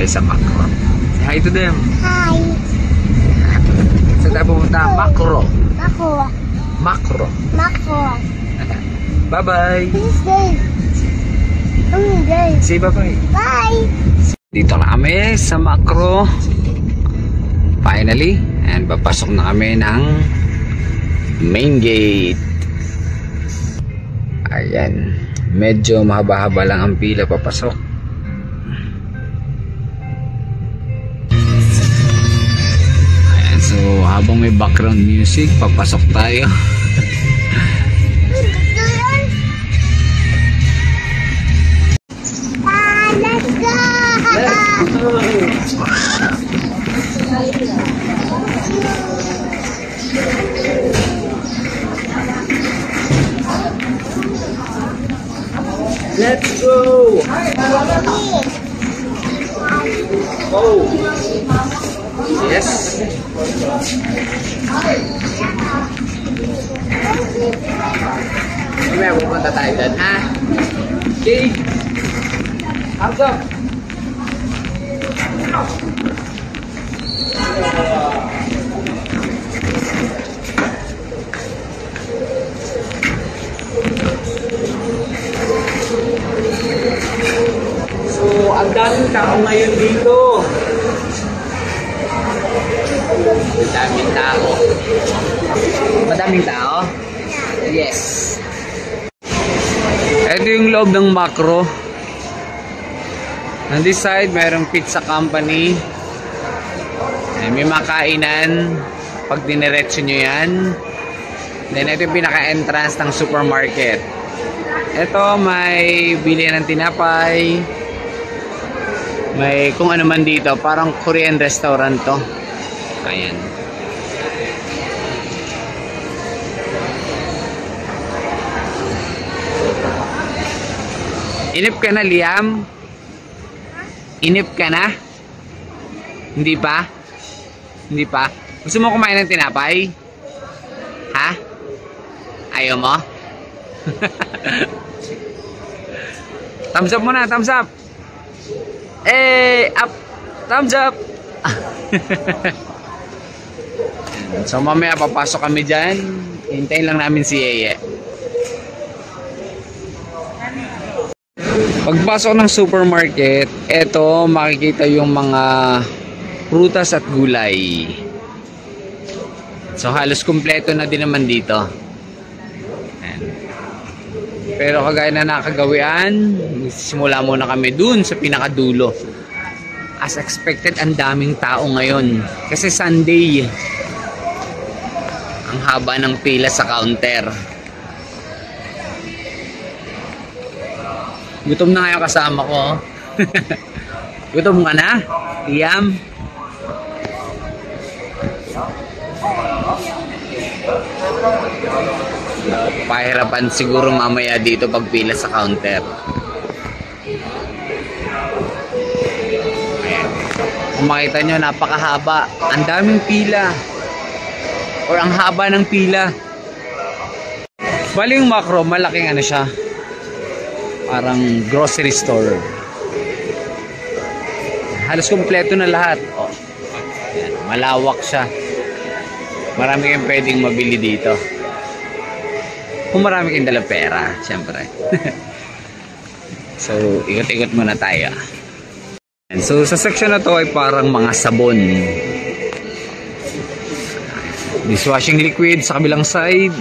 sa Macro. Say hi to them. Hi. Saan tayo pumunta? Macro. Macro. Macro. Macro. Bye-bye. Please stay. Say bye-bye. Bye. Dito na kami sa Macro. Finally. And papasok na kami ng main gate. Ayan. Medyo mahaba-haba lang ang pila papasok. Ayan. So habang may background music, papasok tayo. Let's go. Let's go! Oh! Yes! Mamaya pupunta tayo dyan, ha? Okay! Thumbs up! So, ang daming tao ngayon dito. Madaming tao. Madaming tao? Yes. Ito yung loob ng Macro. On this side, mayroong pizza company. May makainan. Pag diniretso nyo yan. Then, ito yung pinaka-entrance ng supermarket. Ito, may bili ng tinapay. May kung ano man dito. Parang Korean restaurant to. Ayan. Inip ka na, Liam? Inip ka na? Hindi pa? Hindi pa? Gusto mo kumain ng tinapay? Ha? Ayaw mo? Thumbs up muna, thumbs up. Up. Thumbs up. So mamaya papasok kami dyan. Hintayin lang namin si Yeye. Pagpasok ng supermarket, eto makikita yung mga prutas at gulay. So halos kumpleto na din naman dito. Ayan. Pero kagaya na nakagawian, simula muna kami dun sa pinakadulo. As expected, ang daming tao ngayon. Kasi Sunday. Ang haba ng pila sa counter. Gutom na ngayon kasama ko. Gutom ka na? Liam? Pahirapan siguro mamaya dito pag pila sa counter. Ayan. Kung makita nyo, napakahaba. Ang daming pila. Or ang haba ng pila. Bali yung Macro, malaking ano siya. Parang grocery store. Halos kumpleto na lahat. Oh. Ayan, malawak siya. Marami kayong pwedeng mabili dito. Kung marami kayong dalang pera, syempre. So, ikot-ikot muna tayo. And so, sa section na to ay parang mga sabon. Dishwashing liquid sa kabilang side.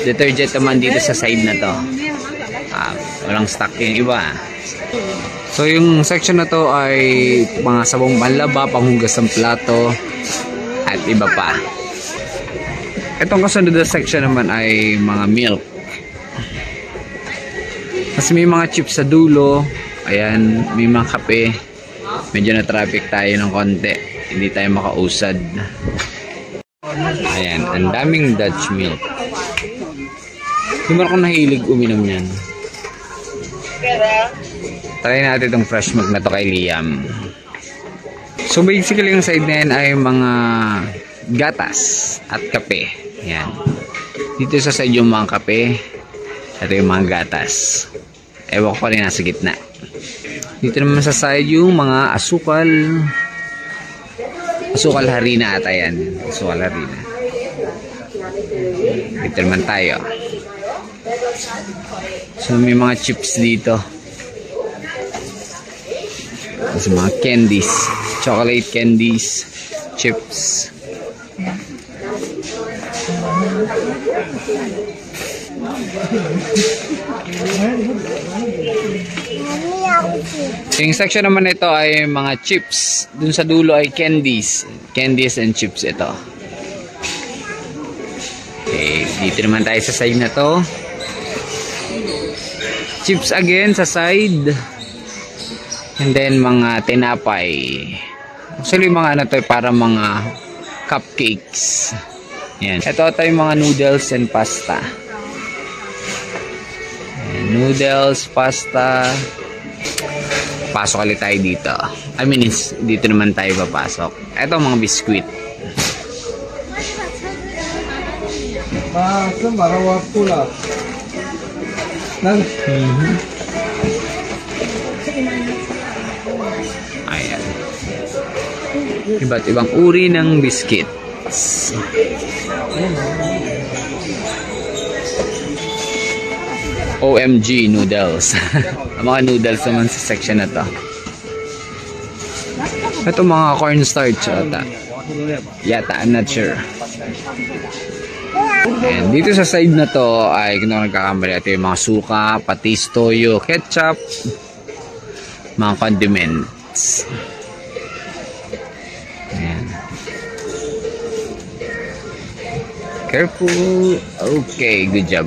Detergent naman dito sa side na to. Walang stock yung iba. So yung section na to ay mga sabong panlaba, panghugas ng plato at iba pa. Itong kasunod na section naman ay mga milk. Kasi may mga chips sa dulo. Ayan, may mga kape. Medyo na traffic tayo ng konti. Hindi tayo makausad. Ayan, ang daming Dutch milk. Hindi mo akong nahilig uminom yan. Try natin itong fresh milk na to kay Liam. So basically yung side na yan ay mga gatas at kape. Yan. Dito sa side yung mga kape. Ito yung mga gatas. Ewan ko rin nasa gitna. Dito naman sa side yung mga asukal. Asukal harina ata yan. Asukal harina. Dito naman tayo. So may mga chips dito. Tapos mga candies. Chocolate candies. Chips. Yung section naman ito ay mga chips. Dun sa dulo ay candies. Candies and chips ito. Okay, dito naman tayo sa side na to. Chips again sa side. And then mga tinapay. Actually mga ano to, para mga cupcakes. Yan. Ito yung mga noodles and pasta. Yan, noodles, pasta. Pasok ulit tayo dito. I mean, dito naman tayo papasok. Ito mga biskuit. Ayan. Iba't ibang uri ng biscuits. OMG noodles. Ang mga noodles naman sa section na to. Ito mga cornstarch ata. Yata, I'm not sure. And dito sa side na to ay kung nagkakamali, ito yung mga suka, patis, toyo, ketchup, mga condiments. Ayan. Careful. Okay, good job.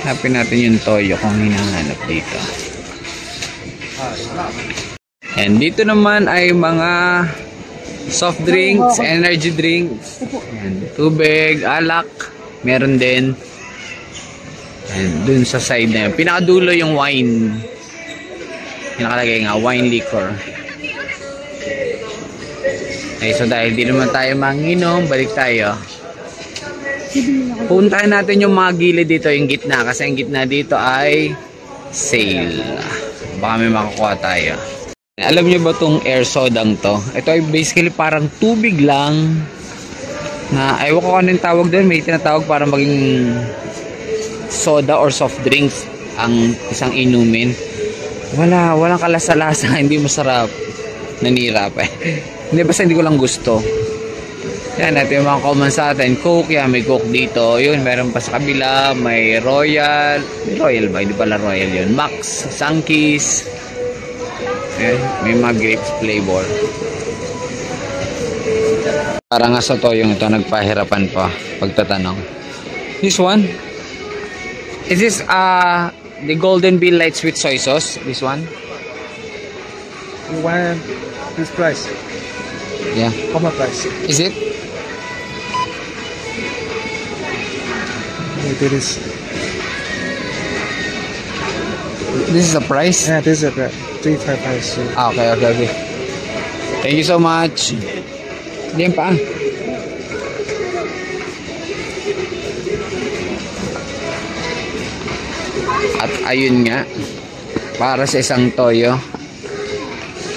Hanapin natin yung toyo kung hinahanap dito. And dito naman ay mga soft drinks, energy drinks, and tubig, alak, meron din. And dun sa side na yun, pinakadulo yung wine. Pinakalagay nga, wine liquor. Okay, so dahil di naman tayo manginom, balik tayo. Puntahan natin yung mga gilid dito, yung gitna. Kasi yung gitna dito ay sale. Baka may makakuha tayo. Alam nyo ba itong air sodang to? Ito ay basically parang tubig lang. Na, ayaw ko ano yung tawag doon. May tinatawag para maging soda or soft drinks ang isang inumin. Walang kalasa-lasa. Hindi masarap. Nanirap eh. Hindi, basta hindi ko lang gusto. Yan, natin yung mga common sa atin. Coke, yan, may Coke dito. Yun, meron pa sa kabila. May Royal. May Royal ba? Hindi pala Royal yun. Max, Sunkies. Yan, may mga grapes flavor. Parang nga sa to yung ito, nagpahirapan pa pagtatanong. This one? Is this the Golden Bean Light Sweet Soy Sauce? This one? You want this price? Yeah. How much price? Is it? It is. This is the price? Yeah, this is a 355. Ah, okay. Thank you so much. Diyan pa. At ayun nga, para sa isang toyo,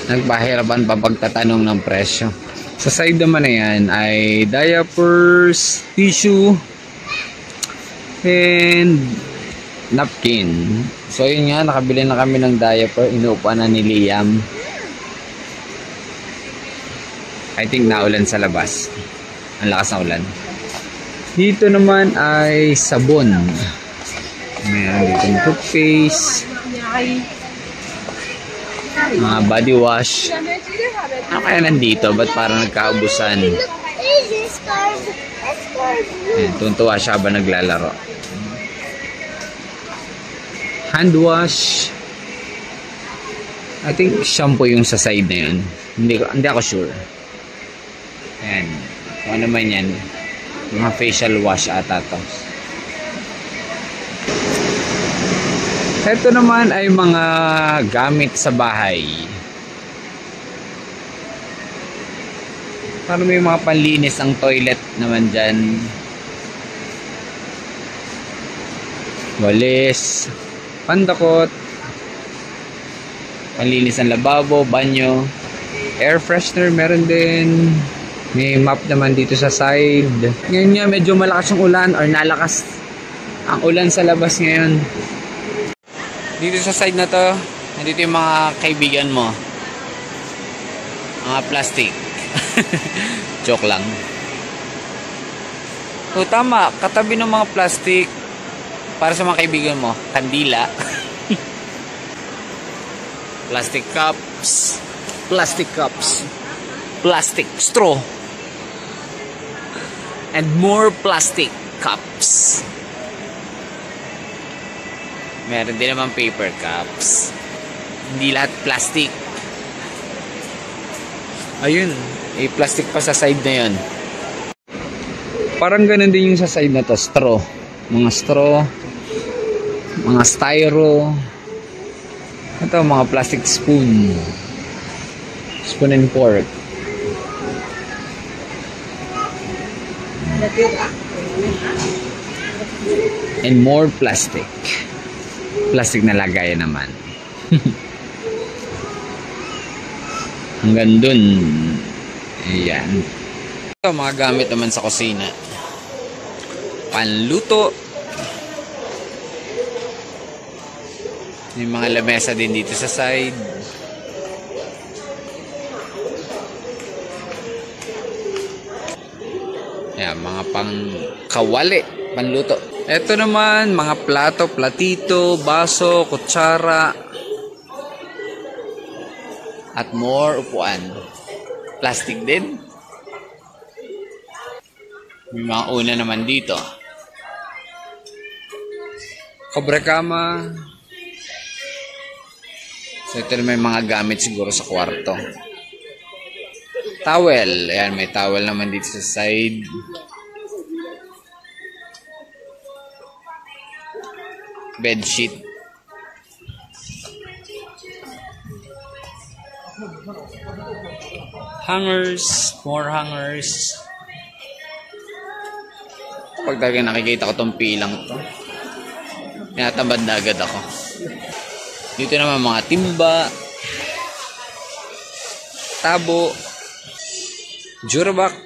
nagpahirapan pa pagtatanong ng presyo. Sa side naman na yan ay diapers, tissue, and napkin. So yun nga, nakabili na kami ng diaper. Inuupuan na ni Liam. I think naulan sa labas. Ang lakas ng ulan. Dito naman ay sabon. Mayroon dito ng toothpaste, mga body wash. Ano kaya nandito? Ba't parang nagkaubusan? Tuntua siya ba naglalaro? Hand wash. I think shampoo yung sa side na yun. Hindi ako sure. Ayan. Kung ano man yan. Mga facial wash ata to. Ito naman ay mga gamit sa bahay. Parang may mga panlinis ang toilet naman dyan. walis, pandakot, panlinis ng lababo, banyo, air freshener meron din. May map naman dito sa side. Ngayon nga medyo malakas yung ulan or nalakas ang ulan sa labas ngayon. Dito sa side na to, nandito yung mga kaibigan mo. Mga plastic. Joke lang. O tama, katabi ng mga plastic para sa mga kaibigan mo, kandila. Plastic cups, plastic straw, and more plastic cups. Meron din naman paper cups. Hindi lahat plastic. Ayun, plastic pa sa side na yun. Parang ganun din yung sa side na to, straw. Mga straw, mga styro. Ito, mga plastic spoon. Spoon and fork. And more plastic. Plastic na lagayan naman. Hanggang dun. Ayan. Ito, mga gamit naman sa kusina. Panluto. May mga lamesa din dito sa side. Ayan, mga pangkawali, panluto. Ito naman, mga plato, platito, baso, kutsara, at more upuan. Plastic din. May mga una naman dito. Kobrekama. So ito na may mga gamit siguro sa kwarto. Towel. Ayan, may towel naman dito sa side. Bedsheet. Hangers. More hangers. Pag talaga nakikita ko tong pilang to, tinatamad na agad ako. Dito naman mga timba, tabo, Durabox,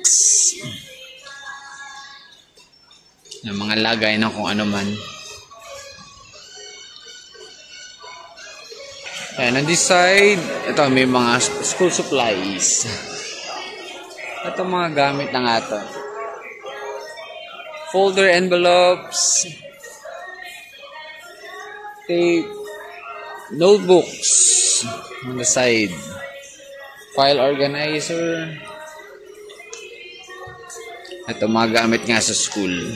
yung mga lagay na kung ano man. Ayan, on this side, ito may mga school supplies. Ito mga gamit na nga ito. Folder envelopes, tape, notebooks on the side, file organizer. Ito mga gamit nga sa school.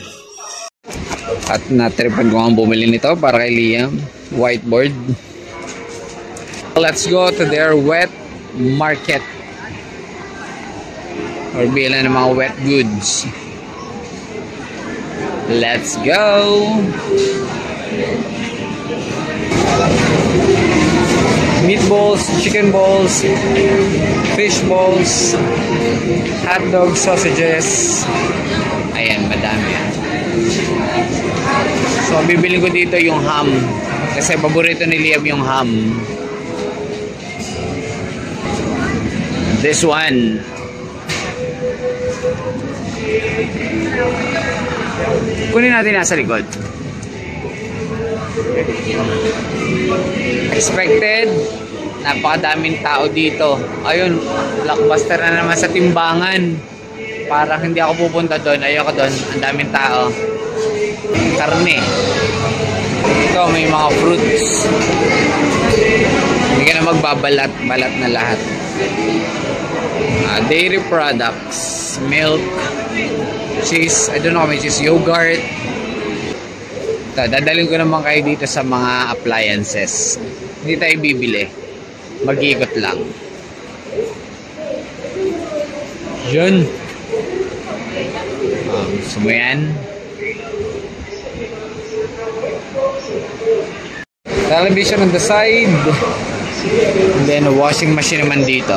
At natripan ko ang bumili nito para kay Liam. Whiteboard. Let's go to their wet market. Or bilan ng mga wet goods. Let's go! Meatballs, chicken balls, fish balls, hot dog sausages. Ayan, madami yan. So, bibili ko dito yung ham. Kasi paborito ni Liam yung ham. This one. Kunin natin nasa likod. Expected. Napakadaming tao dito. Ayun, blockbuster na naman sa timbangan. Parang hindi ako pupunta doon. Ayoko doon. Ang daming tao. Karne. Ito, may mga fruits. Hindi ka na magbabalat-balat na lahat. Dairy products. Milk. Cheese. I don't know kung may cheese. Yogurt. Ito, dadalhin ko naman kayo dito sa mga appliances. Hindi tayo bibili. Mag-iikot lang. Yun. Gusto mo yan? Television on the side. And then a washing machine naman dito.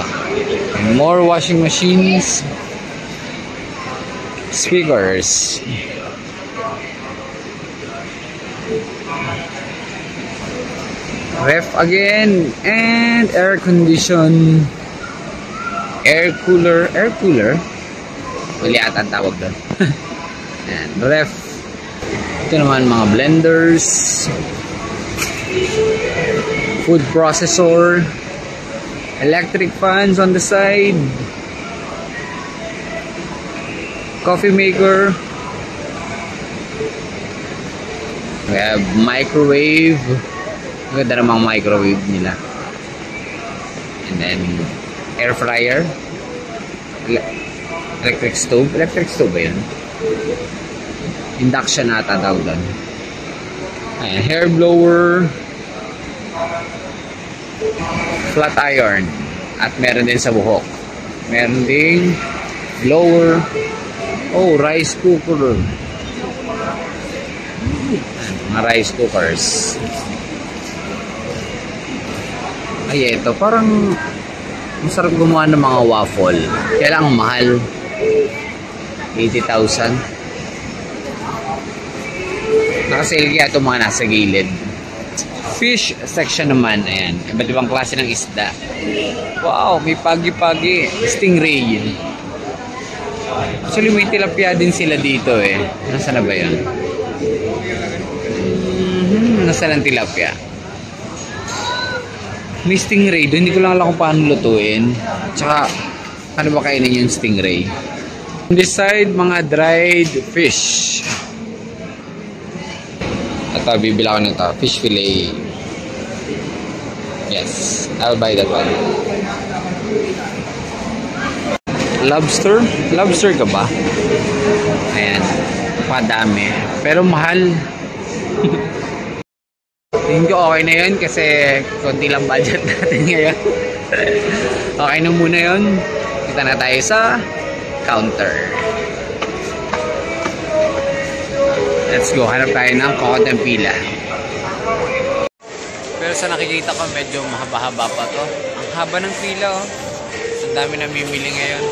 And more washing machines. Speakers. Ref again. And air condition. Air cooler. Air cooler? Mali ata ang tawag doon. And ref. Ito naman mga blenders. Food processor. Electric fans on the side. Coffee maker. We have microwave. Maganda namang microwave nila. And then air fryer. Electric stove. Electric stove ba yun? Induction na tawag doon. Ayan, hair blower. Flat iron. At meron din sa buhok. Meron din blower. Oh, rice cooker. Mga rice cookers. Ay, ito. Parang masarap gumawa ng mga waffle. Kaya lang mahal. 80,000. Nakasale kaya ito mga nasa gilid. Fish section naman. Ayan. Iba't ibang klase ng isda. Wow, may pagi-pagi. Stingray. Actually, may tilapia din sila dito eh. Nasaan na ba yan? Nasaan ang tilapia? May stingray doon. Hindi ko lang alam kung paano lutuin. Tsaka, ano ba kainin yung stingray? On this side, mga dried fish. Ito, bibila ko nito. Fish fillet. Yes, I'll buy that one. Lobster? Lobster ka ba? Ayan. Padami. Pero mahal. Tingin ko okay na yun kasi konti lang budget natin ngayon. Okay na muna yun. Kita na tayo sa counter. Let's go. Hanap tayo ng kokot ng pila. Pero sa nakikita ko medyo mahaba-haba pa to. Ang haba ng pila oh. Ang dami namimili ngayon.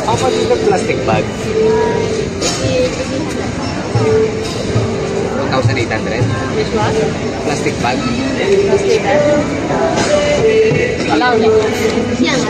How much is the plastic bag? 1,800? This one? Plastic bag? Plastic bag? 1,000. Yan.